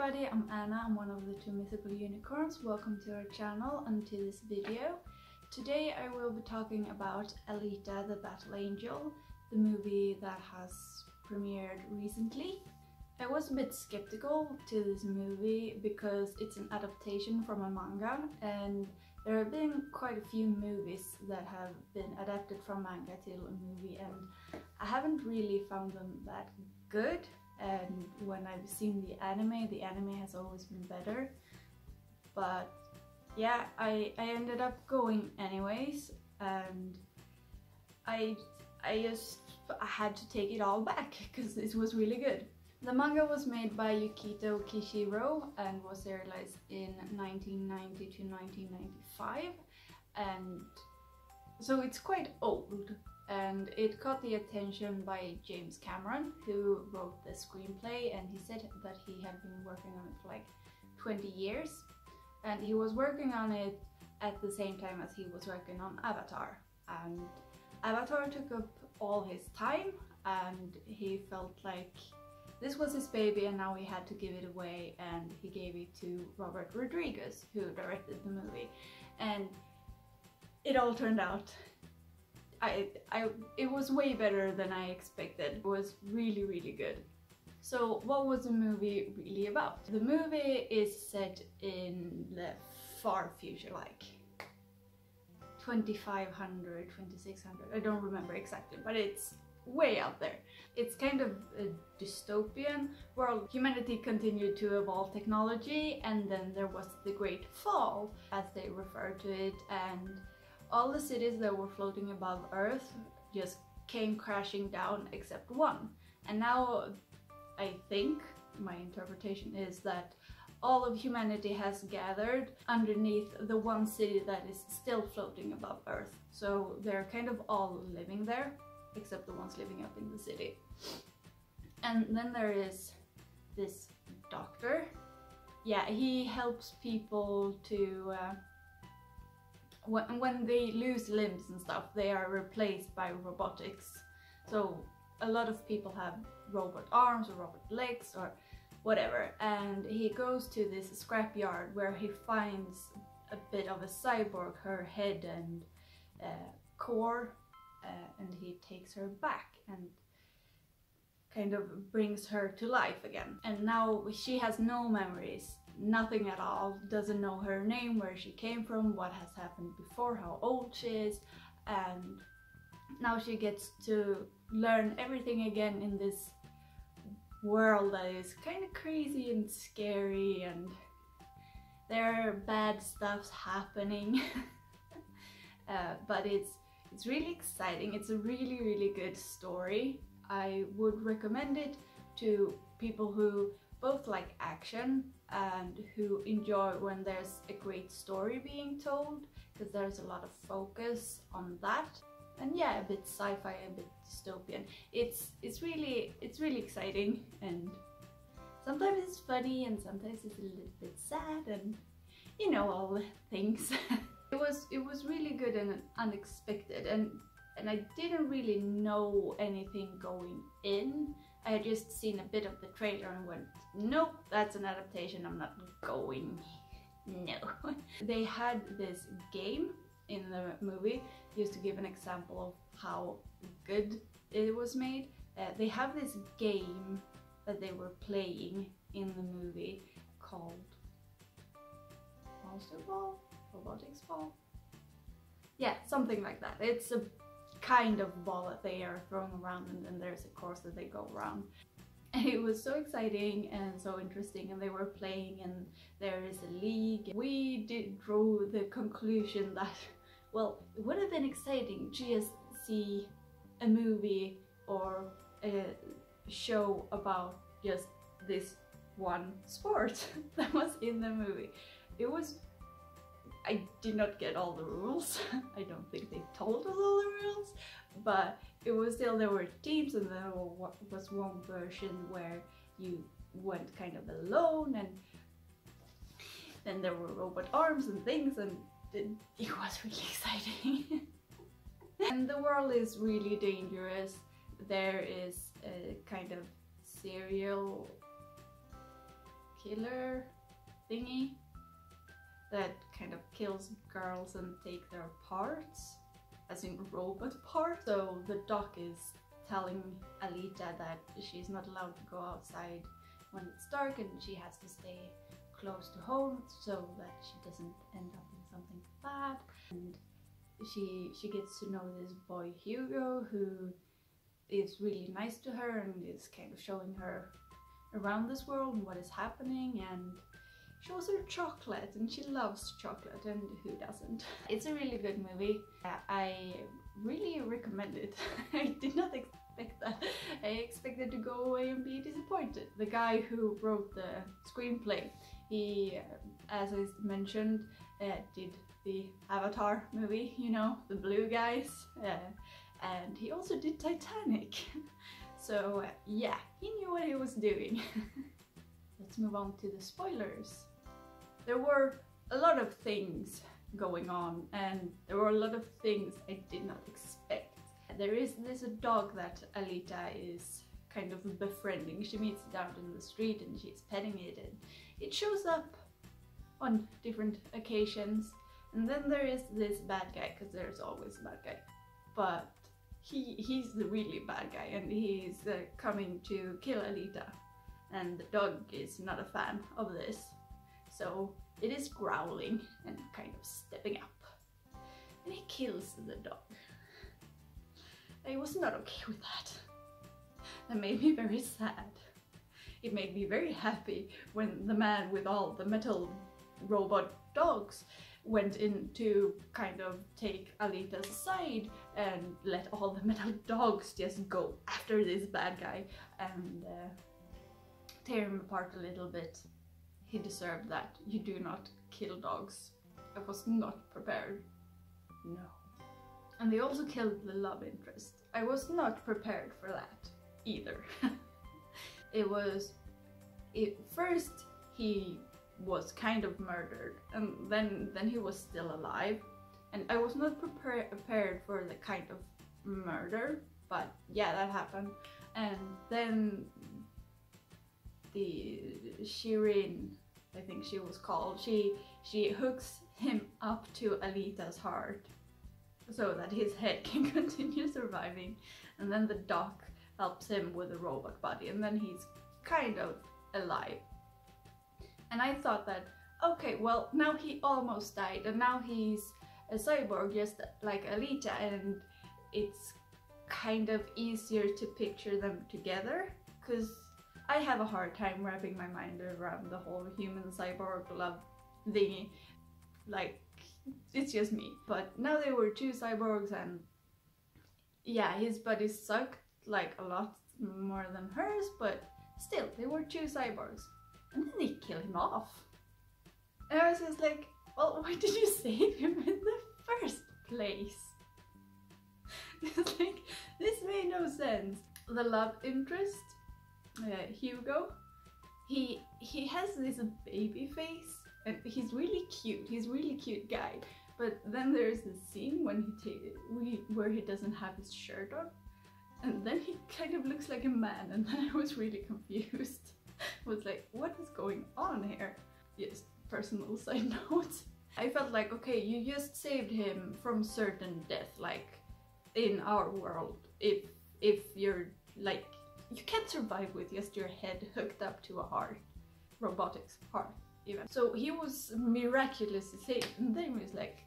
everybody, I'm Anna, I'm one of the two mythical unicorns. Welcome to our channel and to this video. Today I will be talking about Alita the Battle Angel, the movie that has premiered recently. I was a bit skeptical to this movie because it's an adaptation from a manga, and there have been quite a few movies that have been adapted from manga to a movie, and I haven't really found them that good. And when I've seen the anime has always been better. But yeah, I ended up going anyways, and I had to take it all back because it was really good. The manga was made by Yukito Kishiro and was serialized in 1990 to 1995, and so it's quite old. And it caught the attention by James Cameron, who wrote the screenplay, and he said that he had been working on it for like 20 years. And he was working on it at the same time as he was working on Avatar. And Avatar took up all his time, and he felt like this was his baby and now he had to give it away, and he gave it to Robert Rodriguez, who directed the movie. And it all turned out it was way better than I expected. It was really, really good. So what was the movie really about? The movie is set in the far future, like 2500, 2600, I don't remember exactly, but it's way out there. It's kind of a dystopian world. Humanity continued to evolve technology, and then there was the Great Fall, as they refer to it, and all the cities that were floating above Earth just came crashing down except one. And now I think my interpretation is that all of humanity has gathered underneath the one city that is still floating above Earth. So they're kind of all living there, except the ones living up in the city. And then there is this doctor. Yeah, he helps people to when they lose limbs and stuff, they are replaced by robotics. So a lot of people have robot arms or robot legs or whatever, and he goes to this scrapyard where he finds a bit of a cyborg, her head and core, and he takes her back and kind of brings her to life again. And now she has no memories, nothing at all, doesn't know her name, where she came from, what has happened before, how old she is, and now she gets to learn everything again in this world that is kind of crazy and scary, and there are bad stuffs happening. But it's really exciting. It's a really, really good story. I would recommend it to people who both like action and who enjoy when there's a great story being told, because there's a lot of focus on that. And yeah, a bit sci-fi, a bit dystopian. It's really exciting, and sometimes it's funny and sometimes it's a little bit sad, and you know, all the things. It was really good and unexpected, and I didn't really know anything going in. I had just seen a bit of the trailer and went, nope, that's an adaptation, I'm not going. No. They had this game in the movie, just to give an example of how good it was made. They have this game that they were playing in the movie called Monster Ball? Robotics Ball? Yeah, something like that. It's a kind of ball that they are throwing around, and then there's a course that they go around. And it was so exciting and so interesting, and they were playing, and there is a league. We drew the conclusion that, well, it would have been exciting to just see a movie or a show about just this one sport that was in the movie. I did not get all the rules. I don't think they told us all the rules, but it was still, there were teams, and there was one version where you went kind of alone, and then there were robot arms and things, and it was really exciting. And the world is really dangerous. There is a kind of serial killer thingy that kind of kills girls and take their parts, as in robot parts. So the doc is telling Alita that she's not allowed to go outside when it's dark and she has to stay close to home so that she doesn't end up in something bad. And she gets to know this boy Hugo, who is really nice to her and is kind of showing her around this world and what is happening, and shows her chocolate, and she loves chocolate, and who doesn't? It's a really good movie. I really recommend it. I did not expect that. I expected to go away and be disappointed. The guy who wrote the screenplay, he, as I mentioned, did the Avatar movie, you know, the blue guys, and he also did Titanic. So yeah, he knew what he was doing. Let's move on to the spoilers. There were a lot of things going on, and there were a lot of things I did not expect. There's a dog that Alita is kind of befriending. She meets it out in the street and she's petting it, and it shows up on different occasions. And then there is this bad guy, because there's always a bad guy, but he's the really bad guy, and he's coming to kill Alita, and the dog is not a fan of this, so it is growling and kind of stepping up, and he kills the dog. I was not okay with that. That made me very sad. It made me very happy when the man with all the metal robot dogs went in to kind of take Alita's side and let all the metal dogs just go after this bad guy and tear him apart a little bit. He deserved that. You do not kill dogs. I was not prepared. No. And they also killed the love interest. I was not prepared for that either. First he was kind of murdered, and then he was still alive, and I was not prepared for the kind of murder, but yeah, that happened. And then the Shirin, I think she was called, she hooks him up to Alita's heart so that his head can continue surviving, and then the doc helps him with a robot body, and then he's kind of alive. And I thought that, okay, well, now he almost died, and now he's a cyborg just like Alita, and it's kind of easier to picture them together, because I have a hard time wrapping my mind around the whole human cyborg love thingy. Like, it's just me. But now they were two cyborgs, and yeah, his body sucked like a lot more than hers, but still, they were two cyborgs. And then they kill him off. And I was just like, well, why did you save him in the first place? It's like, this made no sense. The love interest, Hugo, he has this baby face, and he's really cute. He's a really cute guy. But then there's this scene when where he doesn't have his shirt on, and then he kind of looks like a man, and then I was really confused. Was like, what is going on here? Yes, personal side note. I felt like, okay, you just saved him from certain death, like in our world. If you're like, you can't survive with just your head hooked up to a heart, robotics heart even. So he was miraculously saved, and then he was like,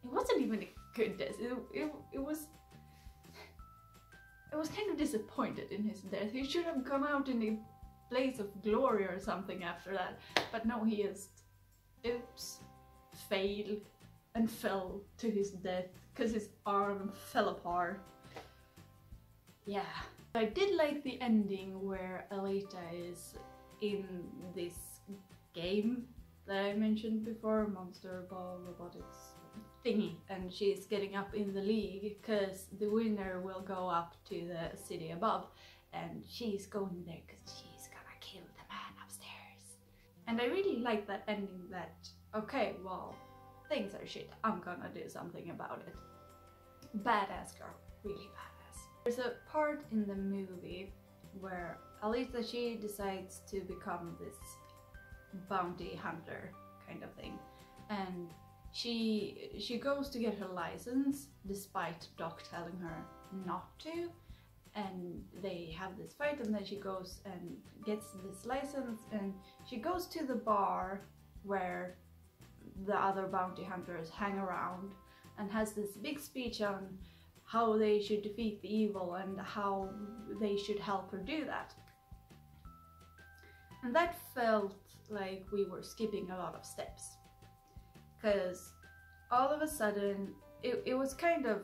it wasn't even a good death. I was kind of disappointed in his death. He should have come out in a blaze of glory or something after that. But no, he just, oops, failed and fell to his death because his arm fell apart. Yeah. I did like the ending where Alita is in this game that I mentioned before, Monster Ball Robotics thingy, and she's getting up in the league because the winner will go up to the city above, and she's going there because she's gonna kill the man upstairs. And I really like that ending, that, okay, well, things are shit, I'm gonna do something about it. Badass girl, really badass. There's a part in the movie where Alita, she decides to become this bounty hunter kind of thing, and she goes to get her license despite Doc telling her not to, and they have this fight, and then she goes and gets this license, and she goes to the bar where the other bounty hunters hang around and has this big speech on how they should defeat the evil and how they should help her do that. And that felt like we were skipping a lot of steps, because all of a sudden it was kind of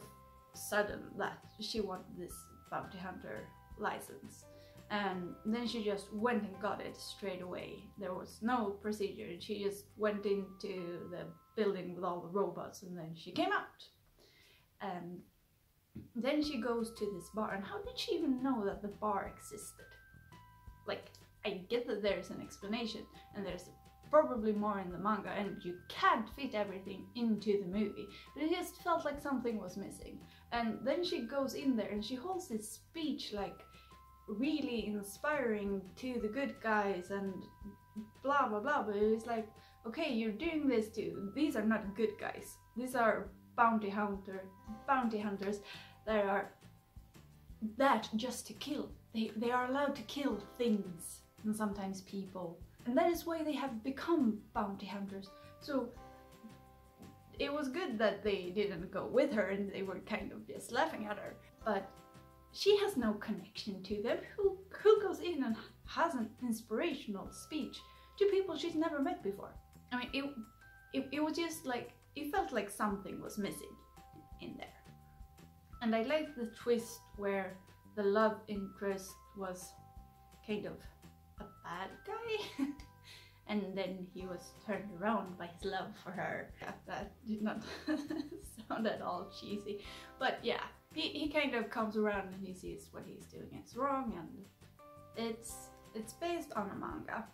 sudden that she wanted this bounty hunter license, and then she just went and got it straight away. There was no procedure. She just went into the building with all the robots, and then she came out. And then she goes to this bar, and how did she even know that the bar existed? Like, I get that there's an explanation, and there's probably more in the manga, and you can't fit everything into the movie, but it just felt like something was missing. And then she goes in there and she holds this speech, like really inspiring to the good guys and blah blah blah, but it's like, okay, you're doing this too. These are not good guys. These are bounty hunters that are that just to kill. They are allowed to kill things and sometimes people, and that is why they have become bounty hunters. So it was good that they didn't go with her and they were kind of just laughing at her, but she has no connection to them. Who goes in and has an inspirational speech to people she's never met before? I mean, it was just like, it felt like something was missing in there. And I liked the twist where the love interest was kind of a bad guy and then he was turned around by his love for her. Yeah, that did not sound at all cheesy, but yeah, he kind of comes around and he sees what he's doing is wrong, and it's based on a manga,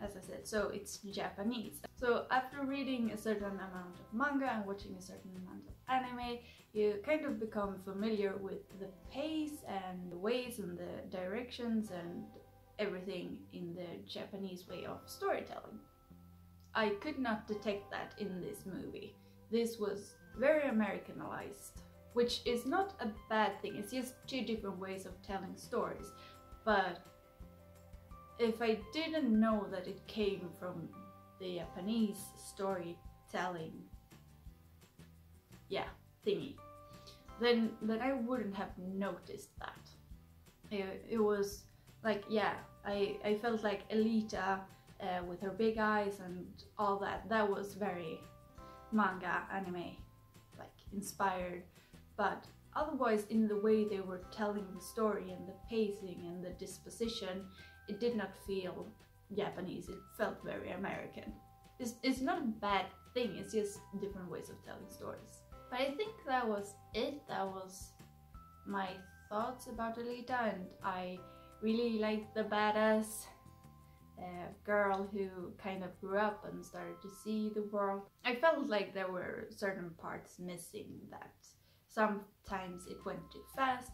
as I said, so it's Japanese. So after reading a certain amount of manga and watching a certain amount of anime, you kind of become familiar with the pace and the ways and the directions and everything in the Japanese way of storytelling. I could not detect that in this movie. This was very Americanized, which is not a bad thing. It's just two different ways of telling stories. But if I didn't know that it came from the Japanese storytelling, yeah, thingy, then I wouldn't have noticed that. It was like, yeah, I felt like Alita with her big eyes and all that. That was very manga, anime, like inspired. But otherwise, in the way they were telling the story and the pacing and the disposition, it did not feel Japanese. It felt very American. It's not a bad thing, it's just different ways of telling stories. But I think that was it. That was my thoughts about Alita, and I really liked the badass girl who kind of grew up and started to see the world. I felt like there were certain parts missing, that sometimes it went too fast,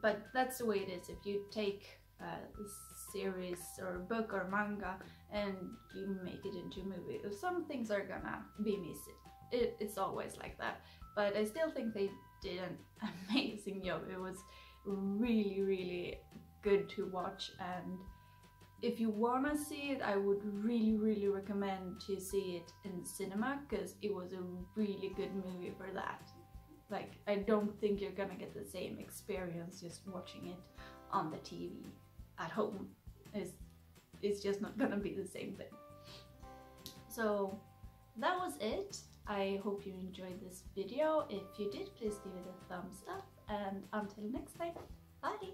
but that's the way it is. If you take a series or book or manga and you make it into a movie, some things are gonna be missing. It's always like that, but I still think they did an amazing job. It was really good to watch, and if you wanna see it, I would really recommend to see it in cinema, because it was a really good movie for that. Like, I don't think you're gonna get the same experience just watching it on the TV at home. It's just not gonna be the same thing. So that was it. I hope you enjoyed this video. If you did, please give it a thumbs up, and until next time, bye!